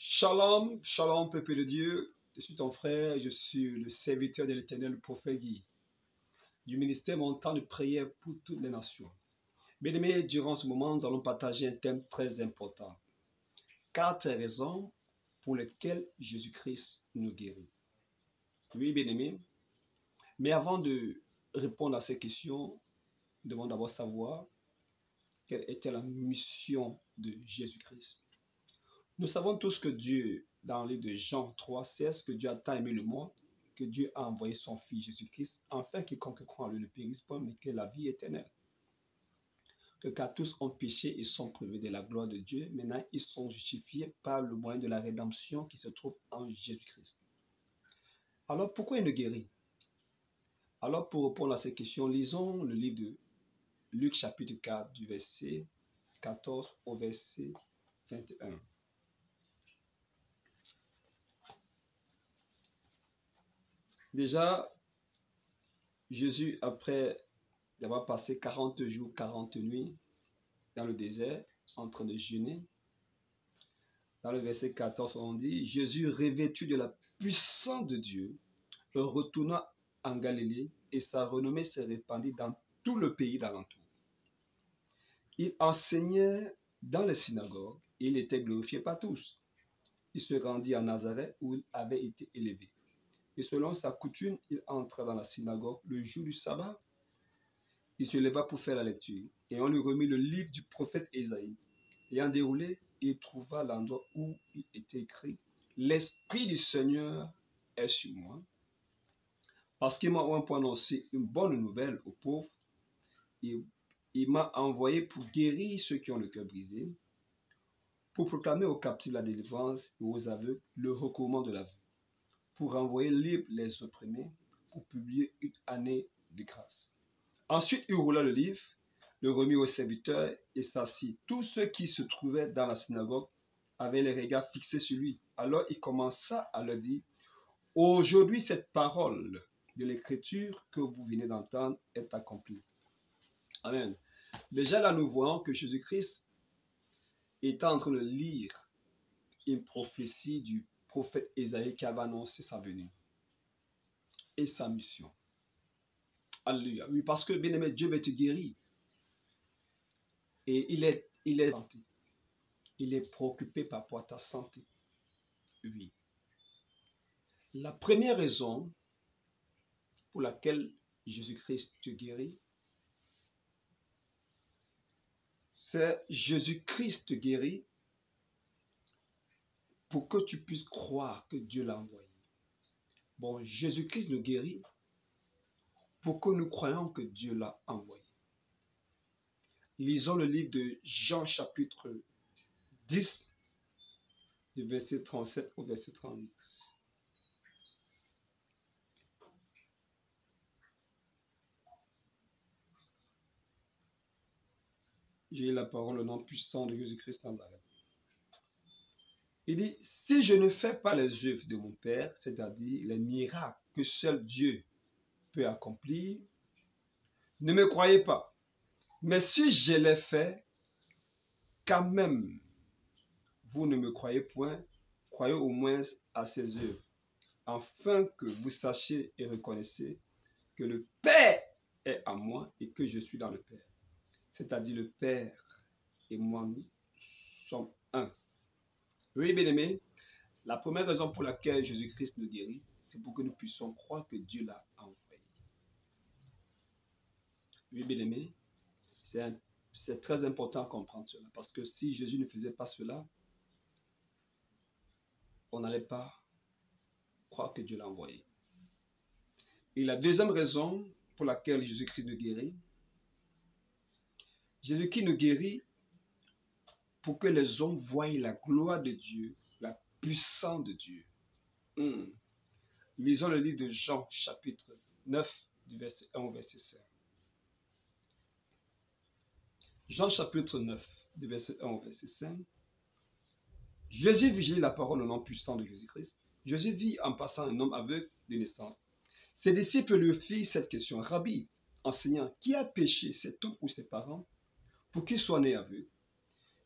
Shalom, shalom, peuple de Dieu. Je suis ton frère, je suis le serviteur de l'Éternel, le prophète Guy, du ministère Mon temps de prière pour toutes les nations. Bien-aimés, durant ce moment, nous allons partager un thème très important. 4 raisons pour lesquelles Jésus-Christ nous guérit. Oui, bien-aimés, mais avant de répondre à ces questions, nous devons d'abord savoir quelle était la mission de Jésus-Christ. Nous savons tous que Dieu, dans le livre de Jean 3,16, que Dieu a tant aimé le monde, que Dieu a envoyé son Fils Jésus-Christ, afin que quiconque croit en lui ne périsse pas, mais que la vie éternelle. Que car tous ont péché et sont privés de la gloire de Dieu, maintenant ils sont justifiés par le moyen de la rédemption qui se trouve en Jésus-Christ. Alors pourquoi il nous guérit? Alors pour répondre à ces questions, lisons le livre de Luc chapitre 4 du verset 14 au verset 21. Déjà, Jésus, après d'avoir passé 40 jours, 40 nuits dans le désert, en train de jeûner, dans le verset 14, on dit, Jésus, revêtu de la puissance de Dieu, retourna en Galilée et sa renommée s'est répandue dans tout le pays d'alentour. Il enseignait dans les synagogues et il était glorifié par tous. Il se rendit à Nazareth où il avait été élevé. Et selon sa coutume, il entra dans la synagogue le jour du sabbat. Il se leva pour faire la lecture, et on lui remit le livre du prophète Ésaïe. Ayant déroulé, il trouva l'endroit où il était écrit « L'Esprit du Seigneur est sur moi, parce qu'il m'a annoncé une bonne nouvelle aux pauvres. Il m'a envoyé pour guérir ceux qui ont le cœur brisé, pour proclamer aux captifs la délivrance et aux aveugles le recouvrement de la vue, pour renvoyer libres les opprimés, pour publier une année de grâce. » Ensuite, il roula le livre, le remit aux serviteurs et s'assit. Tous ceux qui se trouvaient dans la synagogue avaient les regards fixés sur lui. Alors il commença à leur dire, « Aujourd'hui, cette parole de l'Écriture que vous venez d'entendre est accomplie. » Amen. Déjà là, nous voyons que Jésus-Christ est en train de lire une prophétie du prophète Ésaïe qui avait annoncé sa venue et sa mission. Alléluia. Oui, parce que, bien aimé, Dieu veut te guérir. Et il est santé. Il est préoccupé par rapport à ta santé. Oui. La première raison pour laquelle Jésus-Christ te guérit, c'est Jésus-Christ te guérit pour que tu puisses croire que Dieu l'a envoyé. Bon, Jésus-Christ nous guérit pour que nous croyions que Dieu l'a envoyé. Lisons le livre de Jean chapitre 10, du verset 37 au verset 30. J'ai la parole au nom puissant de Jésus-Christ Nazareth. Il dit, si je ne fais pas les œuvres de mon Père, c'est-à-dire les miracles que seul Dieu peut accomplir, ne me croyez pas. Mais si je les fais, quand même, vous ne me croyez point, croyez au moins à ses œuvres, afin que vous sachiez et reconnaissiez que le Père est en moi et que je suis dans le Père. C'est-à-dire le Père et moi, nous sommes un. Oui, bien-aimés, la première raison pour laquelle Jésus-Christ nous guérit, c'est pour que nous puissions croire que Dieu l'a envoyé. Oui, bien-aimés, c'est très important de comprendre cela, parce que si Jésus ne faisait pas cela, on n'allait pas croire que Dieu l'a envoyé. Et la deuxième raison pour laquelle Jésus-Christ nous guérit, Jésus-Christ nous guérit pour que les hommes voient la gloire de Dieu, la puissance de Dieu. Lisons le livre de Jean, chapitre 9, du verset 1 au verset 5. Jean, chapitre 9, du verset 1 au verset 5. Jésus vigilie la parole au nom puissant de Jésus-Christ. Jésus vit en passant un homme aveugle de naissance. Ses disciples lui firent cette question. Rabbi, enseignant, qui a péché, cet homme ou ses parents, pour qu'il soit né aveugle?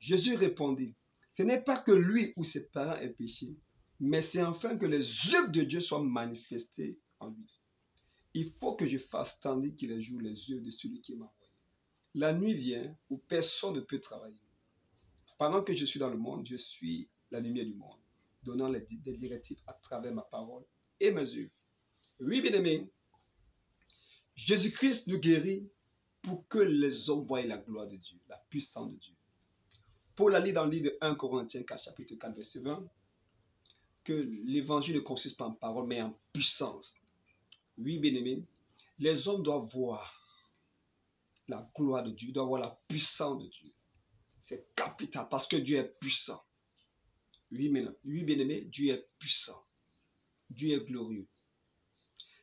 Jésus répondit, Ce n'est pas que lui ou ses parents aient péché, mais c'est afin que les œuvres de Dieu soient manifestées en lui. Il faut que je fasse tandis qu'il est jour les œuvres de celui qui m'a envoyé. La nuit vient où personne ne peut travailler. Pendant que je suis dans le monde, je suis la lumière du monde, donnant des directives à travers ma parole et mes œuvres. Oui, bien-aimés, Jésus-Christ nous guérit pour que les hommes voient la gloire de Dieu, la puissance de Dieu. Paul a dit dans le livre de 1 Corinthiens 4, chapitre 4, verset 20, que l'évangile ne consiste pas en parole, mais en puissance. Oui, bien-aimés, les hommes doivent voir la gloire de Dieu, doivent voir la puissance de Dieu. C'est capital parce que Dieu est puissant. Oui, bien-aimés, Dieu est puissant. Dieu est glorieux.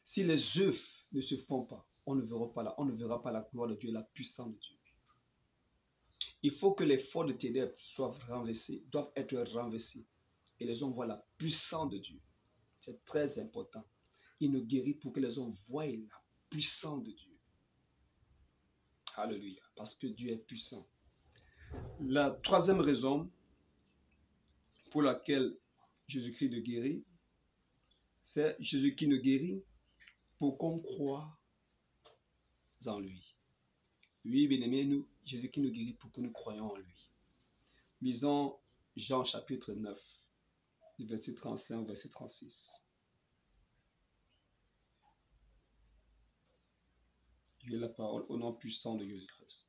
Si les œuvres ne se font pas, on ne verra pas la gloire de Dieu, la puissance de Dieu. Il faut que les forces de ténèbres doivent être renversées. Et les hommes voient la puissance de Dieu. C'est très important. Il nous guérit pour que les hommes voient la puissance de Dieu. Alléluia. Parce que Dieu est puissant. La troisième raison pour laquelle Jésus-Christ nous guérit, c'est Jésus qui nous guérit pour qu'on croie en lui. Oui, bien-aimés, Jésus qui nous guérit pour que nous croyions en lui. Lisons Jean chapitre 9, verset 35 au verset 36. J'ai la parole au nom puissant de Jésus-Christ.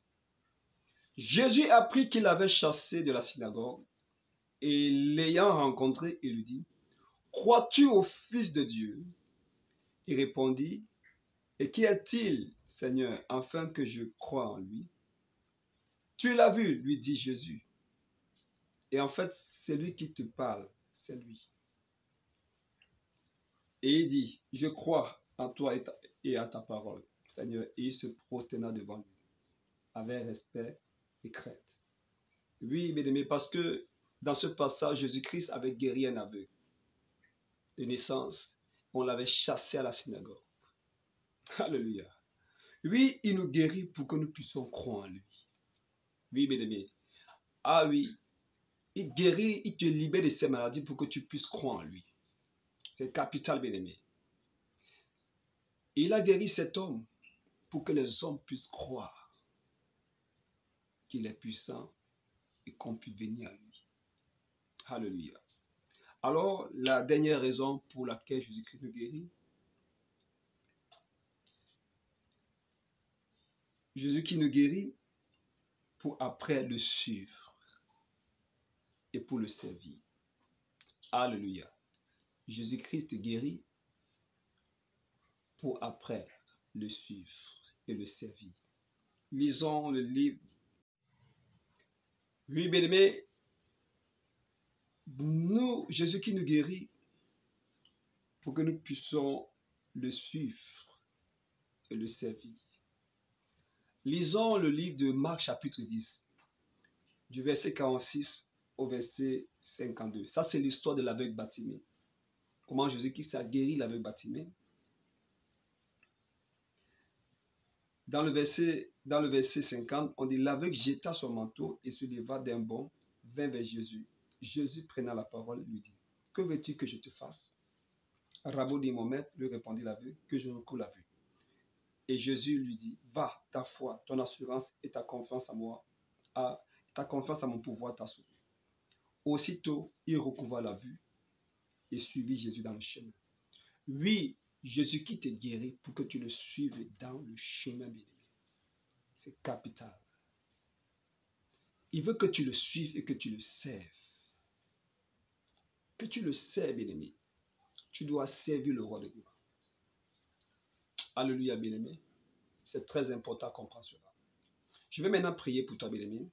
Jésus apprit qu'il avait chassé de la synagogue et l'ayant rencontré, il lui dit, « Crois-tu au Fils de Dieu ?» Il répondit, « Et qui est-il, Seigneur, afin que je croie en lui ?» « Tu l'as vu, lui dit Jésus. Et en fait, c'est lui qui te parle, c'est lui. Et il dit, « Je crois en toi et à ta parole, Seigneur. » Et il se prosterna devant lui, avec respect et crainte. Oui, bien-aimés, parce que dans ce passage, Jésus-Christ avait guéri un aveugle de naissance. On l'avait chassé à la synagogue. Alléluia. Oui, il nous guérit pour que nous puissions croire en lui. Oui, bien-aimés. Ah oui, il guérit, il te libère de ses maladies pour que tu puisses croire en lui. C'est capital, bien-aimé. Il a guéri cet homme pour que les hommes puissent croire qu'il est puissant et qu'on puisse venir à lui. Alléluia. Alors, la dernière raison pour laquelle Jésus-Christ nous guérit, Jésus qui nous guérit pour après le suivre et pour le servir. Alléluia. Jésus-Christ guérit pour après le suivre et le servir. Lisons le livre. Oui, bien-aimés, Jésus qui nous guérit pour que nous puissions le suivre et le servir. Lisons le livre de Marc chapitre 10, du verset 46 au verset 52. Ça, c'est l'histoire de l'aveugle Bartimée. Comment Jésus-Christ a guéri l'aveugle Bartimée. Dans le verset 50, on dit, l'aveugle jeta son manteau et se leva d'un bond, vint vers Jésus. Jésus, prenant la parole, lui dit, « Que veux-tu que je te fasse ?» Rabboni, mon maître, lui répondit l'aveugle, « Que je recouvre la vue. » Et Jésus lui dit, « Va, ta foi, ton assurance et ta confiance en moi, ta confiance en mon pouvoir t'a sauvé. » Aussitôt, il recouvra la vue et suivit Jésus dans le chemin. Oui, Jésus qui te guérit pour que tu le suives dans le chemin, bien-aimé. C'est capital. Il veut que tu le suives et que tu le serves. Que tu le serves, bien-aimé. Tu dois servir le roi de gloire. Alléluia, bien-aimé. C'est très important qu'on comprenne cela. Je vais maintenant prier pour toi, bien-aimé.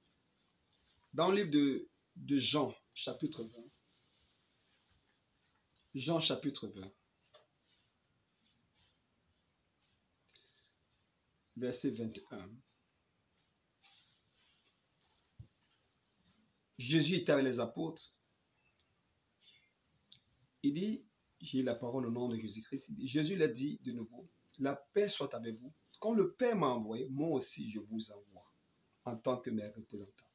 Dans le livre de Jean, chapitre 20. Jean, chapitre 20. Verset 21. Jésus était avec les apôtres. Il dit, j'ai la parole au nom de Jésus-Christ. Jésus l'a dit de nouveau, la paix soit avec vous. Comme le Père m'a envoyé, moi aussi je vous envoie en tant que mes représentants.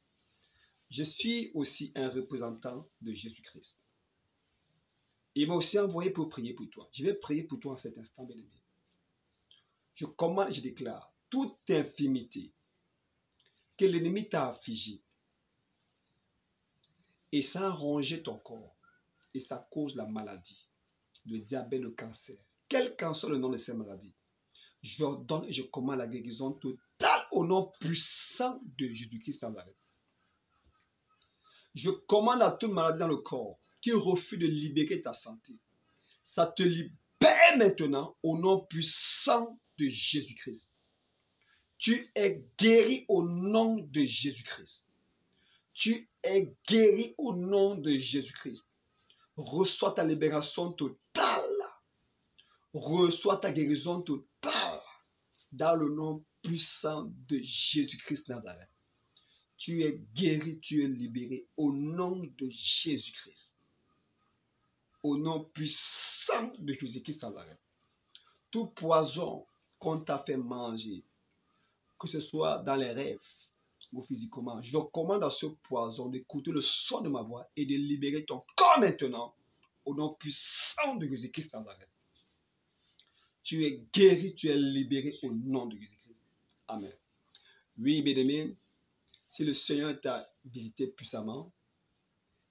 Je suis aussi un représentant de Jésus-Christ. Il m'a aussi envoyé pour prier pour toi. Je vais prier pour toi en cet instant, bien-aimé. Je commande et je déclare toute infimité que l'ennemi t'a affligée et ça a rongé ton corps et ça cause la maladie, le diabète, le cancer. Quel qu'en soit le nom de ces maladies, je ordonne et je commande la guérison totale au nom puissant de Jésus-Christ Nazareth. Je commande à toute maladie dans le corps qui refuse de libérer ta santé. Ça te libère maintenant au nom puissant de Jésus-Christ. Tu es guéri au nom de Jésus-Christ. Tu es guéri au nom de Jésus-Christ. Reçois ta libération totale. Reçois ta guérison totale dans le nom puissant de Jésus-Christ Nazareth. Tu es guéri, tu es libéré au nom de Jésus-Christ. Au nom puissant de Jésus-Christ Nazareth. Tout poison qu'on t'a fait manger, que ce soit dans les rêves ou physiquement, je commande à ce poison d'écouter le son de ma voix et de libérer ton corps maintenant au nom puissant de Jésus-Christ Nazareth. Tu es guéri, tu es libéré au nom de Jésus-Christ. Amen. Oui, bien-aimé, si le Seigneur t'a visité puissamment,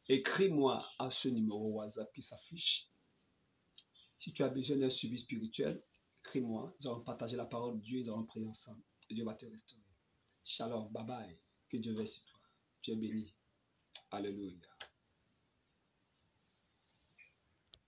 écris-moi à ce numéro WhatsApp qui s'affiche. Si tu as besoin d'un suivi spirituel, écris-moi. Nous allons partager la parole de Dieu et nous allons prier ensemble. Et Dieu va te restaurer. Shalom, bye bye. Que Dieu veille sur toi. Tu es béni. Alléluia.